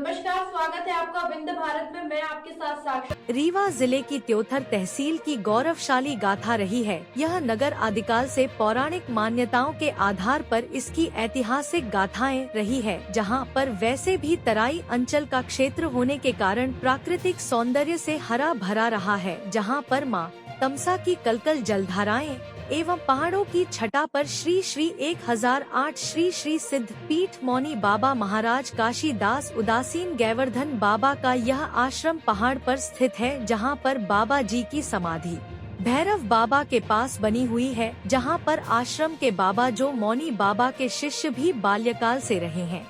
नमस्कार, स्वागत है आपका विंध्य भारत में। मैं आपके साथ साक्षी। रीवा जिले की त्योथर तहसील की गौरवशाली गाथा रही है। यह नगर आदिकाल से पौराणिक मान्यताओं के आधार पर इसकी ऐतिहासिक गाथाएं रही है, जहां पर वैसे भी तराई अंचल का क्षेत्र होने के कारण प्राकृतिक सौंदर्य से हरा भरा रहा है, जहां पर मां तमसा की कलकल जलधाराएं एवं पहाड़ों की छटा पर श्री श्री 1008 श्री श्री सिद्ध पीठ मौनी बाबा महाराज काशीदास उदासीन गैवर्धन बाबा का यह आश्रम पहाड़ पर स्थित है, जहां पर बाबा जी की समाधि भैरव बाबा के पास बनी हुई है, जहां पर आश्रम के बाबा जो मौनी बाबा के शिष्य भी बाल्यकाल से रहे हैं,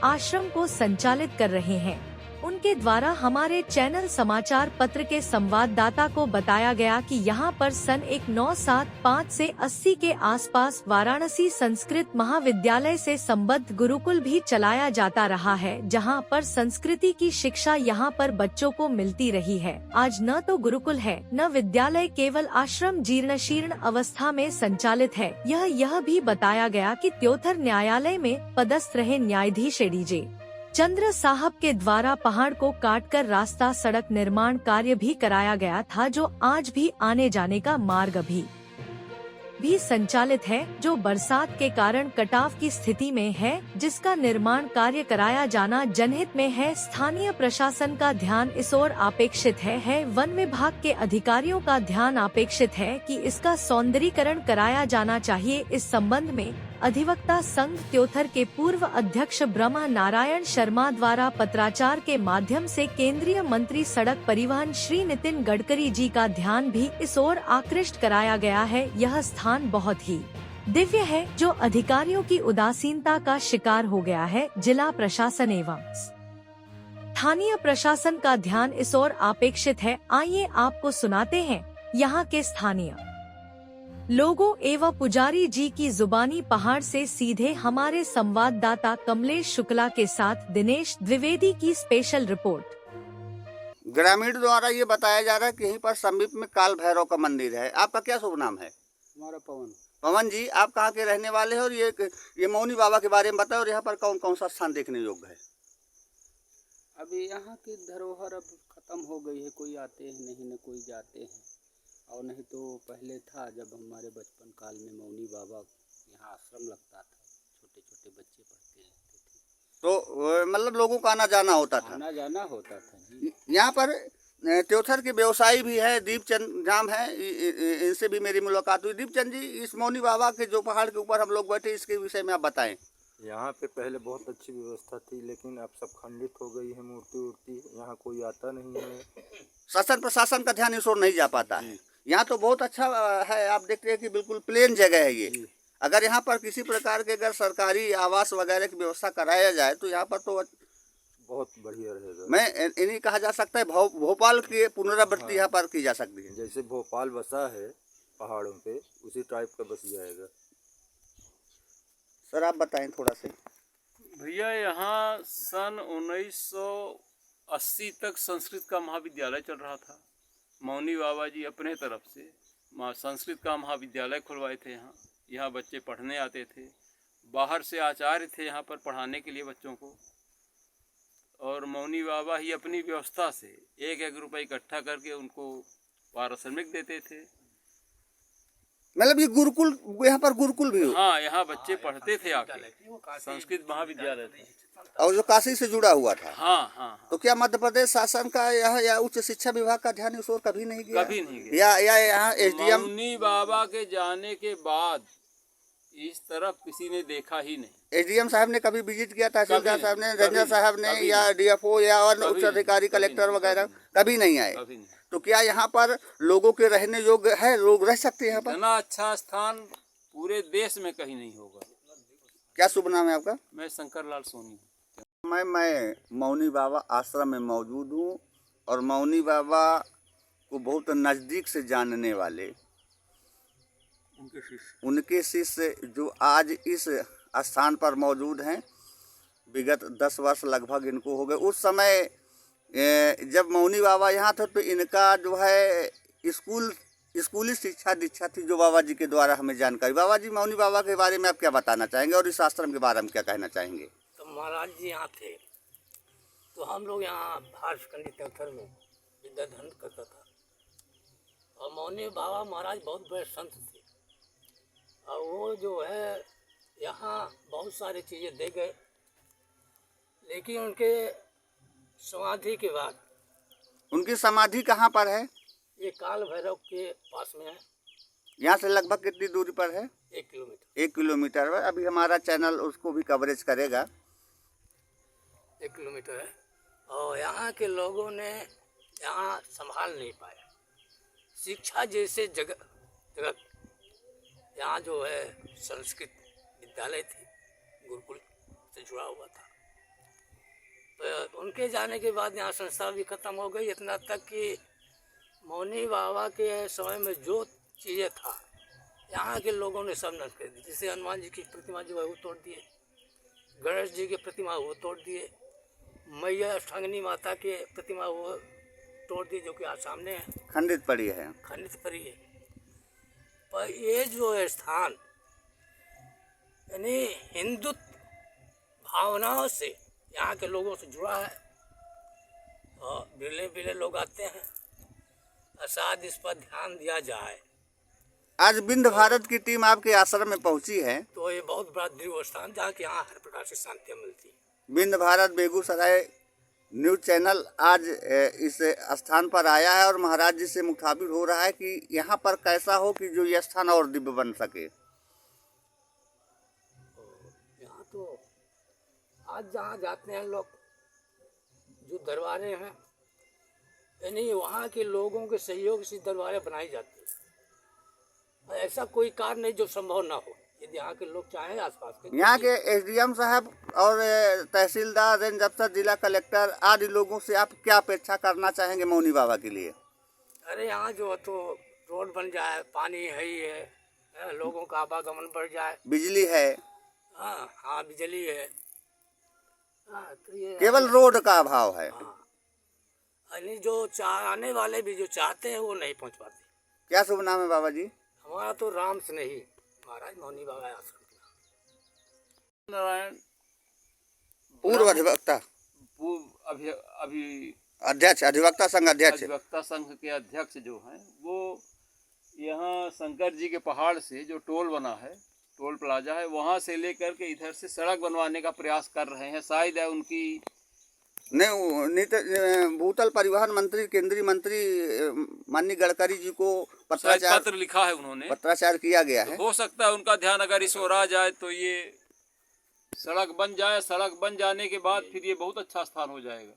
आश्रम को संचालित कर रहे हैं। उनके द्वारा हमारे चैनल समाचार पत्र के संवाददाता को बताया गया कि यहां पर सन 1975 से 80 के आसपास वाराणसी संस्कृत महाविद्यालय से संबद्ध गुरुकुल भी चलाया जाता रहा है, जहां पर संस्कृति की शिक्षा यहां पर बच्चों को मिलती रही है। आज न तो गुरुकुल है न विद्यालय, केवल आश्रम जीर्ण अवस्था में संचालित है। यह भी बताया गया कि त्योथर न्यायालय में पदस्थ रहे न्यायाधीश डीजे चंद्र साहब के द्वारा पहाड़ को काटकर रास्ता सड़क निर्माण कार्य भी कराया गया था, जो आज भी आने जाने का मार्ग भी संचालित है, जो बरसात के कारण कटाव की स्थिति में है, जिसका निर्माण कार्य कराया जाना जनहित में है। स्थानीय प्रशासन का ध्यान इस ओर अपेक्षित है। वन विभाग के अधिकारियों का ध्यान अपेक्षित है कि इसका सौंदर्यीकरण कराया जाना चाहिए। इस संबंध में अधिवक्ता संघ त्योथर के पूर्व अध्यक्ष ब्रह्मा नारायण शर्मा द्वारा पत्राचार के माध्यम से केंद्रीय मंत्री सड़क परिवहन श्री नितिन गडकरी जी का ध्यान भी इस ओर आकृष्ट कराया गया है। यह स्थान बहुत ही दिव्य है, जो अधिकारियों की उदासीनता का शिकार हो गया है। जिला प्रशासन एवं स्थानीय प्रशासन का ध्यान इस ओर अपेक्षित है। आइए आपको सुनाते हैं यहाँ के स्थानीय लोगों एवं पुजारी जी की जुबानी पहाड़ से सीधे हमारे संवाददाता कमलेश शुक्ला के साथ दिनेश द्विवेदी की स्पेशल रिपोर्ट। ग्रामीण द्वारा ये बताया जा रहा है कि यहीं पर समीप में काल भैरव का मंदिर है। आपका क्या शुभ नाम है? हमारा पवन। पवन जी, आप कहाँ के रहने वाले हैं और ये मौनी बाबा के बारे में बताओ, और यहाँ पर कौन कौन सा स्थान देखने योग्य है? अभी यहाँ की धरोहर अब खत्म हो गई है, कोई आते हैं नहीं, न कोई जाते हैं। और नहीं तो पहले था, जब हमारे बचपन काल में मौनी बाबा यहाँ आश्रम लगता था, छोटे छोटे बच्चे पढ़ते रहते थे, तो मतलब लोगों का आना जाना होता था। आना जाना होता था जी। यहाँ पर त्योथर के व्यवसायी भी है, दीपचंद नाम है, इनसे भी मेरी मुलाकात हुई। दीपचंद जी, इस मौनी बाबा के जो पहाड़ के ऊपर हम लोग बैठे, इसके विषय में आप बताएं। यहाँ पे पहले बहुत अच्छी व्यवस्था थी, लेकिन अब सब खंडित हो गई है। मूर्ति यहाँ कोई आता नहीं है। शासन प्रशासन का ध्यान इस ओर नहीं जा पाता है। यहाँ तो बहुत अच्छा है, आप देखते हैं कि बिल्कुल प्लेन जगह है ये। अगर यहाँ पर किसी प्रकार के अगर सरकारी आवास वगैरह की व्यवस्था कराया जाए तो यहाँ पर तो बहुत बढ़िया रहेगा। मैं इन्हीं कहा जा सकता है भोपाल की पुनरावृत्ति यहाँ पर की जा सकती है। जैसे भोपाल बसा है पहाड़ों पे, उसी टाइप का बस जाएगा। सर आप बताएं थोड़ा से। भैया, यहाँ सन 1980 तक संस्कृत का महाविद्यालय चल रहा था। मौनी बाबा जी अपने तरफ से संस्कृत का महाविद्यालय खुलवाए थे। यहाँ बच्चे पढ़ने आते थे। बाहर से आचार्य थे यहाँ पर पढ़ाने के लिए बच्चों को, और मौनी बाबा ही अपनी व्यवस्था से 1-1 रुपये इकट्ठा करके उनको पारिश्रमिक देते थे। मतलब ये गुरुकुल, यहाँ पर गुरुकुल भी हो? हाँ, यहाँ बच्चे पढ़ते थे आके, संस्कृत महाविद्यालय था और जो काशी से जुड़ा हुआ था। हाँ। तो क्या मध्य प्रदेश शासन का या उच्च शिक्षा विभाग का ध्यान इस ओर कभी नहीं गया? कभी नहीं गया। या यहाँ एसडीएम मौनी बाबा के जाने के बाद इस तरफ किसी ने देखा ही नहीं। एसडीएम साहब ने कभी विजिट किया? तहसीलदार साहब ने, रेंजर साहब ने, या डीएफओ या और उच्च अधिकारी कलेक्टर वगैरह कभी नहीं आए? तो क्या यहाँ पर लोगों के रहने योग्य है? लोग रह सकते हैं यहाँ पर? इतना अच्छा स्थान पूरे देश में कहीं नहीं होगा। क्या शुभ नाम है आपका? मैं शंकर लाल सोनी। मैं मौनी बाबा आश्रम में मौजूद हूँ, और मौनी बाबा को बहुत नज़दीक से जानने वाले उनके शिष्य जो आज इस स्थान पर मौजूद हैं, विगत 10 वर्ष लगभग इनको हो गए। उस समय जब मौनी बाबा यहाँ थे तो इनका जो है स्कूली शिक्षा दीक्षा थी, जो बाबा जी के द्वारा हमें जानकारी। बाबा जी, मौनी बाबा के बारे में आप क्या बताना चाहेंगे और इस आश्रम के बारे में क्या कहना चाहेंगे? तो महाराज जी यहाँ थे, तो हम लोग यहाँ हायर सेकेंडरी तैथर में विद्याधन करता था। और मौनी बाबा महाराज बहुत बड़े संत थे, और वो जो है यहाँ बहुत सारी चीज़ें दे गए, लेकिन उनके समाधि के बाद उनकी समाधि कहाँ पर है? ये काल भैरव के पास में है। यहाँ से लगभग कितनी दूरी पर है? 1 किलोमीटर। 1 किलोमीटर पर। अभी हमारा चैनल उसको भी कवरेज करेगा। 1 किलोमीटर है। और यहाँ के लोगों ने यहाँ संभाल नहीं पाया। शिक्षा जैसे जगत यहाँ जो है संस्कृत विद्यालय थी, गुरुकुल से जुड़ा हुआ था। तो उनके जाने के बाद यहाँ संस्था भी खत्म हो गई, इतना तक कि मौनी बाबा के समय में जो चीज़ें था यहाँ के लोगों ने सब नष्ट कर दी। जैसे हनुमान जी की प्रतिमा जो है वो तोड़ दिए, गणेश जी की प्रतिमा वो तोड़ दिए, मैया अष्टांगिनी माता के प्रतिमा वो तोड़ दी, जो कि आज सामने है, खंडित पड़ी है। खंडित पड़ी है। पर ये जो है स्थान यानी हिंदुत्व भावनाओं से यहाँ के लोगों से जुड़ा है, और बिरले बिरले लोग आते हैं। और शायद इस पर ध्यान दिया जाए। आज विंध भारत की टीम आपके आश्रम में पहुंची है, तो ये बहुत बड़ा दिव्य स्थान जहाँ कि यहाँ हर प्रकार से शांति मिलती है। विंध भारत बेगूसराय न्यूज चैनल आज इस स्थान पर आया है और महाराज जी से मुखाबिर हो रहा है कि यहाँ पर कैसा हो कि जो ये स्थान और दिव्य बन सके। यहाँ तो आज जहाँ जाते हैं लोग, जो दरबारें हैं यानी वहाँ के लोगों के सहयोग से दरबारें बनाई जाती है। ऐसा कोई कार्य नहीं जो संभव ना हो, यदि यहाँ के लोग चाहें। आसपास के यहाँ के एसडीएम साहब और तहसीलदार, रेंज अफसर, जिला कलेक्टर आदि लोगों से आप क्या अपेक्षा करना चाहेंगे मौनी बाबा के लिए? अरे यहाँ जो है तो रोड बन जाए, पानी है ही है, लोगों का आवागमन बढ़ जाए, बिजली है। हाँ बिजली है। तो ये केवल रोड का अभाव है। यानी जो आने वाले भी जो चाहते हैं वो नहीं पहुँच पाते। क्या शुभ नाम है बाबा जी? हमारा तो राम से नहीं, महाराज मौनी बाबा आश्रम। नारायण पूर्व अधिवक्ता, अध्यक्ष, अधिवक्ता संघ अध्यक्ष। अधिवक्ता संघ के अध्यक्ष जो हैं वो यहाँ शंकर जी के पहाड़ से जो टोल बना है, टोल प्लाजा है, वहाँ से लेकर के इधर से सड़क बनवाने का प्रयास कर रहे हैं। शायद है उनकी भूतल परिवहन मंत्री, केंद्रीय मंत्री माननीय गडकरी जी को पत्र लिखा है, उन्होंने पत्राचार किया गया है। तो हो सकता है उनका ध्यान अगर इस ओर आ जाए तो ये सड़क बन जाए। सड़क बन जाने के बाद फिर ये बहुत अच्छा स्थान हो जाएगा।